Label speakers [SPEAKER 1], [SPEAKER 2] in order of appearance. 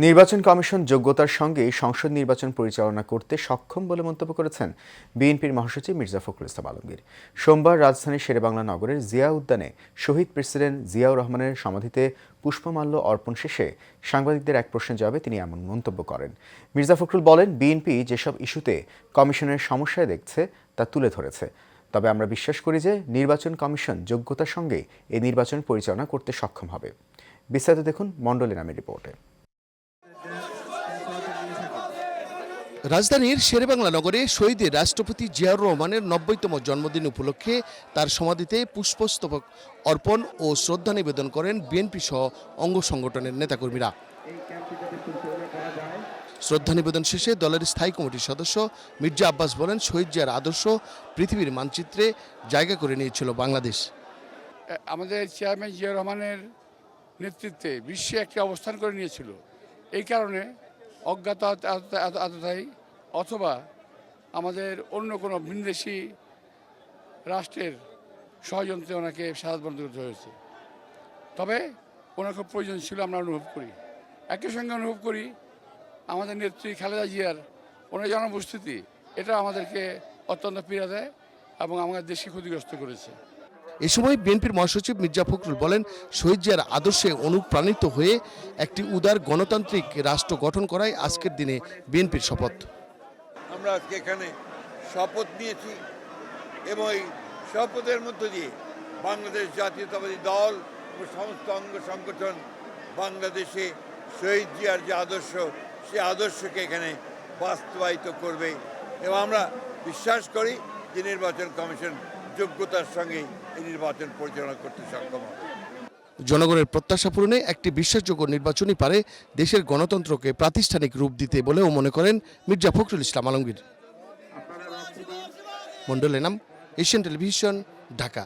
[SPEAKER 1] নির্বাচন কমিশন যোগ্যতার সঙ্গে সংসদ নির্বাচন পরিচালনা করতে সক্ষম বলে মন্তব্য করেছেন বিএনপির মহাসচিব মির্জা ফখরুল ইসলাম আলমগীর। সোমবার রাজধানীর শেরেবাংলা নগরের জিয়া উদ্যানে শহীদ প্রেসিডেন্ট জিয়াউর রহমানের সমাধিতে পুষ্পমাল্য অর্পণ শেষে সাংবাদিকদের এক প্রশ্নের জবাবে তিনি এমন মন্তব্য করেন। মির্জা ফখরুল বলেন, বিএনপি যেসব ইস্যুতে কমিশনের সমস্যায় দেখছে তা তুলে ধরেছে। তবে আমরা বিশ্বাস করি যে নির্বাচন কমিশন যোগ্যতার সঙ্গে এই নির্বাচন পরিচালনা করতে সক্ষম হবে। বিস্তারিত দেখুন মণ্ডলী নামের রিপোর্টে।
[SPEAKER 2] রাজধানীর শেরেবাংলা নগরে শহীদ রাষ্ট্রপতি জিয়াউর রহমানের ৯০তম জন্মদিন উপলক্ষে তার সমাধিতে পুষ্পস্তবক অর্পণ ও শ্রদ্ধা নিবেদন করেন বিএনপি সহ অঙ্গ সংগঠনের নেতাকর্মীরা। শ্রদ্ধা নিবেদন শেষে দলের স্থায়ী কমিটির সদস্য মির্জা আব্বাস বলেন, শহীদ জিয়ার আদর্শ পৃথিবীর মানচিত্রে জায়গা করে নিয়েছিল বাংলাদেশ।
[SPEAKER 3] আমাদের চেয়ারম্যান জিয়াউর রহমানের নেতৃত্বে বিশ্বে একটি অবস্থান করে নিয়েছিল। এই কারণে অজ্ঞাত আততায়ী অথবা আমাদের অন্য কোনো ভিনদেশি রাষ্ট্রের ষড়যন্ত্রে ওনাকে শাহাদাত বরণ করতে হয়েছে। তবে ওনার খুব প্রয়োজন ছিল, আমরা অনুভব করি। একই সঙ্গে অনুভব করি আমাদের নেত্রী খালেদা জিয়ার ওনার জনউপস্থিতি, এটা আমাদেরকে অত্যন্ত পীড়া দেয় এবং আমাদের দেশকে ক্ষতিগ্রস্ত করেছে।
[SPEAKER 2] এ সময় বিএনপির মহাসচিব মির্জা ফখরুল বলেন, শহীদ জিয়ার আদর্শে অনুপ্রাণিত হয়ে একটি উদার গণতান্ত্রিক রাষ্ট্র গঠন করাই আজকের দিনে বিএনপির শপথ।
[SPEAKER 4] আমরা আজকে এখানে শপথ নিয়েছি এবং এই শপথের মধ্য দিয়ে বাংলাদেশ জাতীয়তাবাদী দল ও সমস্ত অঙ্গ সংগঠন বাংলাদেশে শহীদ জিয়ার যে আদর্শ, সে আদর্শকে এখানে বাস্তবায়িত করবে এবং আমরা বিশ্বাস করি যে নির্বাচন কমিশন যোগ্যতার সঙ্গে এই নির্বাচন পরিচালনা করতে সক্ষম হবে।
[SPEAKER 2] জনগণের প্রত্যাশা পূরণে একটি বিশ্বাসযোগ্য নির্বাচনই পারে দেশের গণতন্ত্রকে প্রাতিষ্ঠানিক রূপ দিতে বলেও মনে করেন মির্জা ফখরুল ইসলাম আলমগীর। মণ্ডল এনাম, এশিয়ান টেলিভিশন, ঢাকা।